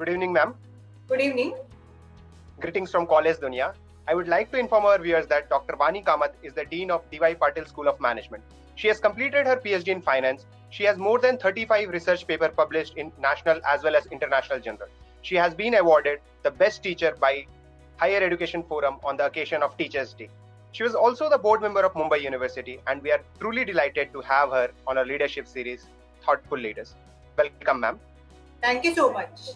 Good evening, ma'am. Good evening. Greetings from College Dunia. I would like to inform our viewers that Dr. Vani Kamath is the Dean of D.Y. Patil School of Management. She has completed her PhD in Finance. She has more than 35 research papers published in national as well as international journals. She has been awarded the Best Teacher by Higher Education Forum on the occasion of Teachers' Day. She was also the board member of Mumbai University, and we are truly delighted to have her on our leadership series, Thoughtful Leaders. Welcome, ma'am. Thank you so much.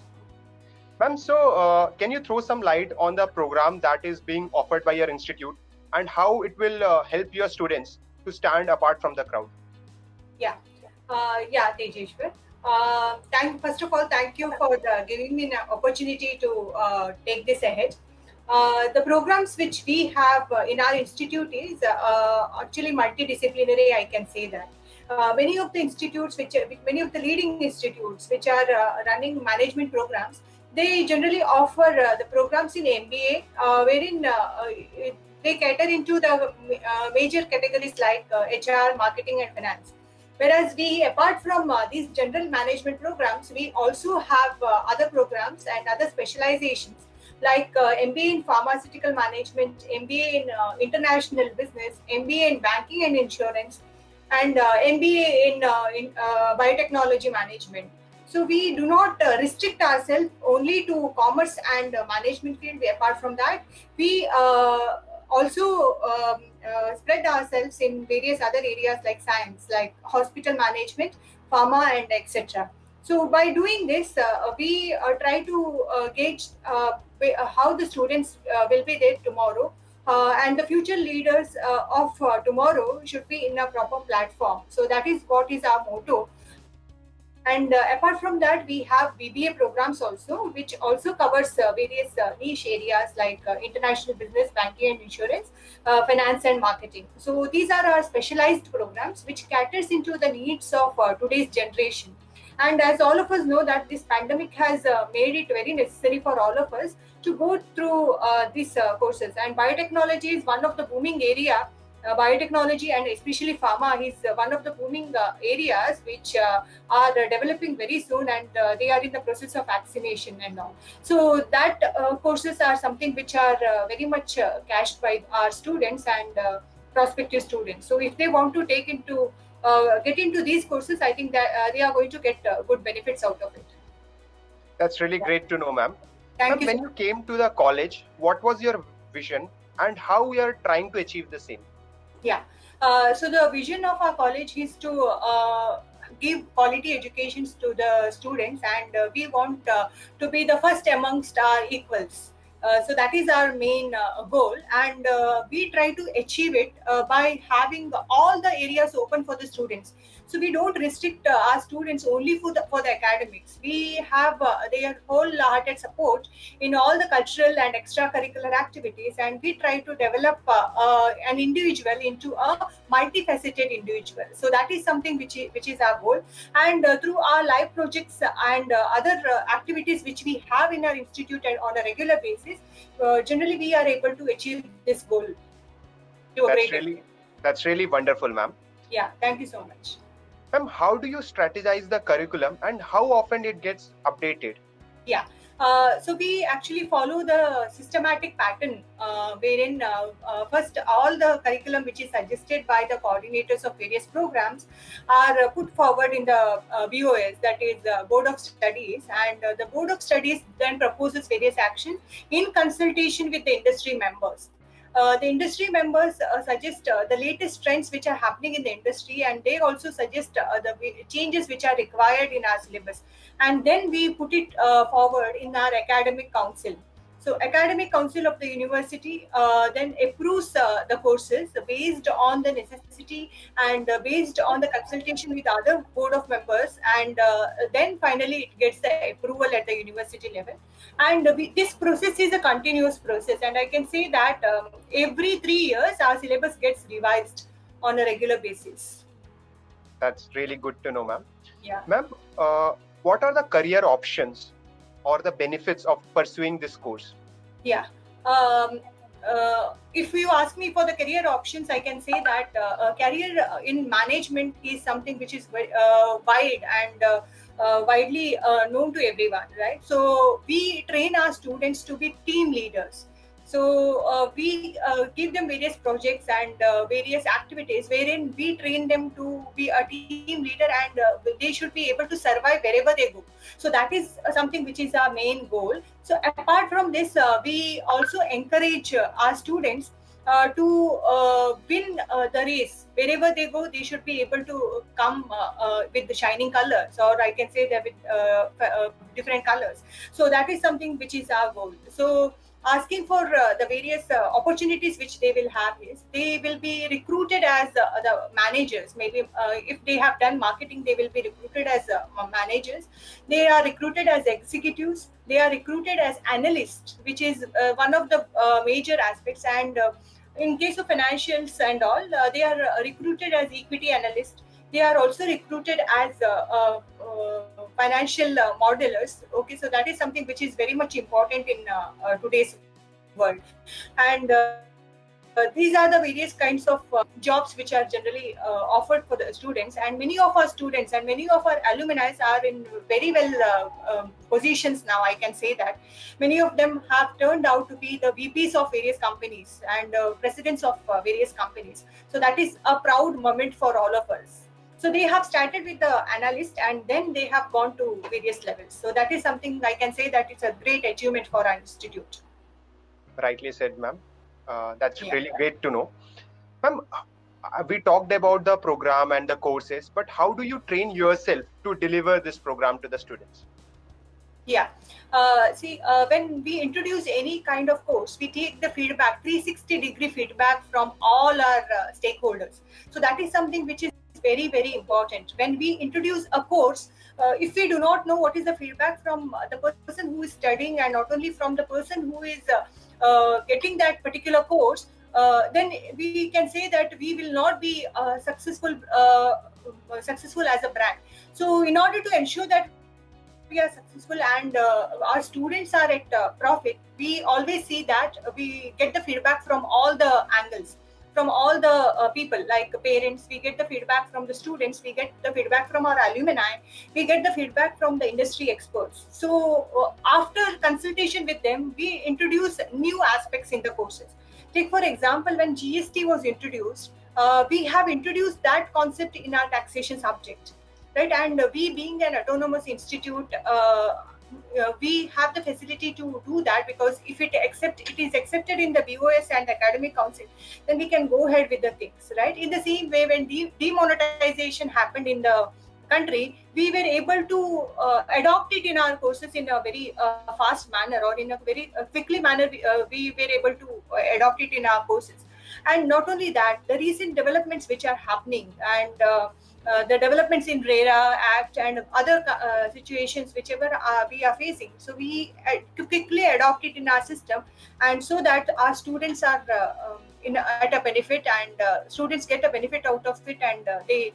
Ma'am, so can you throw some light on the program that is being offered by your institute and how it will help your students to stand apart from the crowd? Yeah, Tejeshwar. First of all, thank you for giving me an opportunity to take this ahead. The programs which we have in our institute is actually multidisciplinary, I can say that. Many of the institutes, many of the leading institutes which are running management programs, they generally offer the programs in MBA, wherein they cater into the major categories like HR, marketing, and finance. Whereas we, apart from these general management programs, we also have other programs and other specializations like MBA in pharmaceutical management, MBA in international business, MBA in banking and insurance, and MBA in biotechnology management. So we do not restrict ourselves only to commerce and management field. Apart from that, we also spread ourselves in various other areas like science, like hospital management, pharma, and etc. So by doing this, we try to gauge how the students will be there tomorrow, and the future leaders of tomorrow should be in a proper platform. So that is what is our motto. And apart from that, we have BBA programs also, which also covers various niche areas like international business, banking and insurance, finance and marketing. So these are our specialized programs which caters into the needs of today's generation. And as all of us know that this pandemic has made it very necessary for all of us to go through these courses. And biotechnology is one of the booming area. Biotechnology and especially pharma is one of the booming areas which are developing very soon, and they are in the process of vaccination and all. So that courses are something which are very much cashed by our students and prospective students. So if they want to get into these courses, I think that they are going to get good benefits out of it. That's really great to know, ma'am. Thank you. When you came to the college, what was your vision and how you are trying to achieve the same? Yeah. So the vision of our college is to give quality educations to the students, and we want to be the first amongst our equals. So that is our main goal, and we try to achieve it by having all the areas open for the students. So we don't restrict our students only for the academics. We have their wholehearted support in all the cultural and extracurricular activities, and we try to develop an individual into a multifaceted individual. So that is something which is our goal. And through our live projects and other activities which we have in our institute and on a regular basis, generally we are able to achieve this goal to a great extent. That's really wonderful, ma'am. Yeah, thank you so much. Ma'am, how do you strategize the curriculum and how often it gets updated? Yeah. So we actually follow the systematic pattern wherein first all the curriculum which is suggested by the coordinators of various programs are put forward in the BOS, that is Board of Studies, and the Board of Studies then proposes various actions in consultation with the industry members. The industry members suggest the latest trends which are happening in the industry, and they also suggest the changes which are required in our syllabus, and then we put it forward in our academic council. So academic council of the university then approves the courses based on the necessity and based on the consultation with other board of members, and then finally it gets the approval at the university level. And this process is a continuous process, and I can say that every 3 years our syllabus gets revised on a regular basis. That's really good to know, ma'am. Yeah. Ma'am, what are the career options or the benefits of pursuing this course? Yeah. if you ask me for the career options, I can say that a career in management is something which is wide and widely known to everyone, right? So we train our students to be team leaders. So we give them various projects and various activities wherein we train them to be a team leader, and they should be able to survive wherever they go. So that is something which is our main goal. So apart from this, we also encourage our students to win the race. Wherever they go, they should be able to come with the shining colors, or I can say that with different colors. So that is something which is our goal. So asking for the various opportunities which they will have is they will be recruited as the managers. Maybe if they have done marketing, they will be recruited as managers. They are recruited as executives. They are recruited as analysts, which is one of the major aspects. And in case of financials and all, they are recruited as equity analysts. They are also recruited as financial modelers. Okay, so that is something which is very much important in today's world. And these are the various kinds of jobs which are generally offered for the students, and many of our students and many of our alumni are in very well positions now. I can say that many of them have turned out to be the VPs of various companies and presidents of various companies. So that is a proud moment for all of us. So they have started with the analyst and then they have gone to various levels. So that is something I can say that it's a great achievement for our institute. Rightly said, ma'am. That's really great to know. Ma'am, we talked about the program and the courses, but how do you train yourself to deliver this program to the students? Yeah. When we introduce any kind of course, we take the feedback, 360-degree feedback from all our stakeholders. So that is something which is very, very important. When we introduce a course, if we do not know what is the feedback from the person who is studying, and not only from the person who is getting that particular course, then we can say that we will not be successful as a brand. So in order to ensure that we are successful and our students are at profit, we always see that we get the feedback from all the angles, from all the people, like parents. We get the feedback from the students, we get the feedback from our alumni, we get the feedback from the industry experts. So after consultation with them, we introduce new aspects in the courses. Take for example, when GST was introduced, we have introduced that concept in our taxation subject, right? And we being an autonomous institute, we have the facility to do that, because if it is accepted in the BOS and academic council, then we can go ahead with the things, right? In the same way, when demonetization happened in the country, we were able to adopt it in our courses in a very fast manner, or in a very quickly manner. We were able to adopt it in our courses. And not only that, the recent developments which are happening, and the developments in RERA Act and other situations whichever we are facing, so we to quickly adopt it in our system, and so that our students are at a benefit, and students get a benefit out of it, and they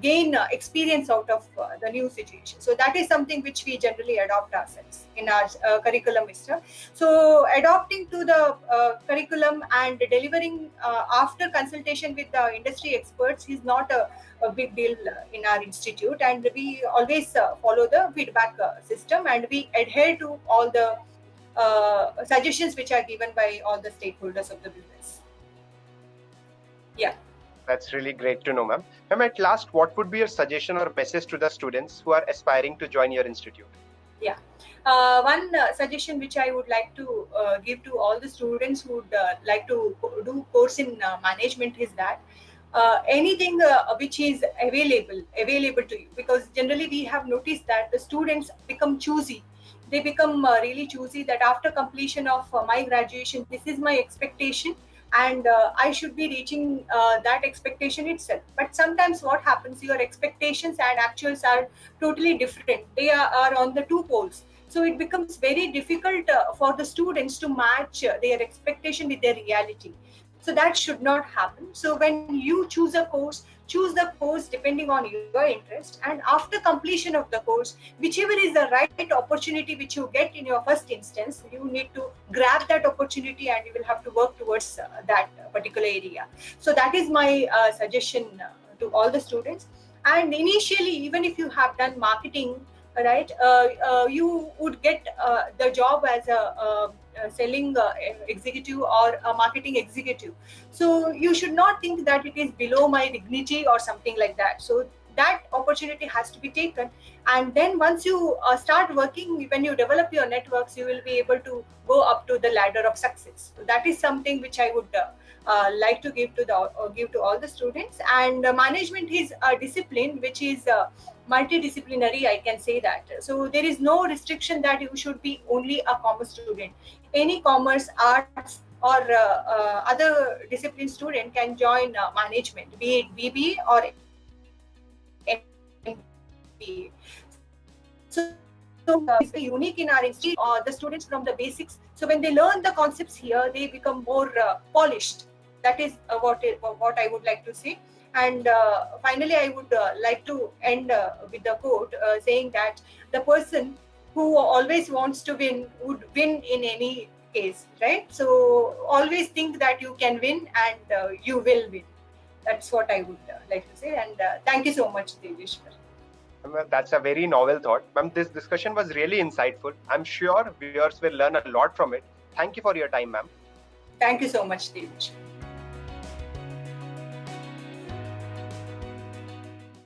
gain experience out of the new situation. So that is something which we generally adopt ourselves in our curriculum, Mr. So adopting to the curriculum and delivering after consultation with the industry experts is not a big deal in our institute, and we always follow the feedback system, and we adhere to all the suggestions which are given by all the stakeholders of the business. Yeah. That's really great to know, ma'am. Ma'am, at last, what would be your suggestion or message to the students who are aspiring to join your institute? Yeah. One suggestion which I would like to give to all the students who would like to do course in management is that anything which is available to you, because generally we have noticed that the students become choosy. They become really choosy, that after completion of my graduation, this is my expectation, and I should be reaching that expectation itself. But sometimes what happens, your expectations and actuals are totally different. They are on the two poles. So it becomes very difficult for the students to match their expectation with their reality. So that should not happen. So when you choose a course, choose the course depending on your interest, and after completion of the course, whichever is the right opportunity which you get in your first instance, you need to grab that opportunity and you will have to work towards that particular area. So that is my suggestion to all the students. And initially, even if you have done marketing, right, you would get the job as a selling executive or a marketing executive. So you should not think that it is below my dignity or something like that. So that opportunity has to be taken, and then once you start working, when you develop your networks, you will be able to go up to the ladder of success. So that is something which I would like to give to all the students. And management is a discipline which is multidisciplinary, I can say that. So there is no restriction that you should be only a commerce student. Any commerce, arts, or other discipline student can join management, be it BBA or MBA. So it's unique in our institute. The students from the basics, so when they learn the concepts here, they become more polished. That is what I would like to say. And finally, I would like to end with the quote saying that the person who always wants to win would win in any case, right? So always think that you can win, and you will win. That's what I would like to say. And thank you so much, Deveshwar. That's a very novel thought. Ma'am, this discussion was really insightful. I'm sure viewers will learn a lot from it. Thank you for your time, ma'am. Thank you so much, Deveshwar.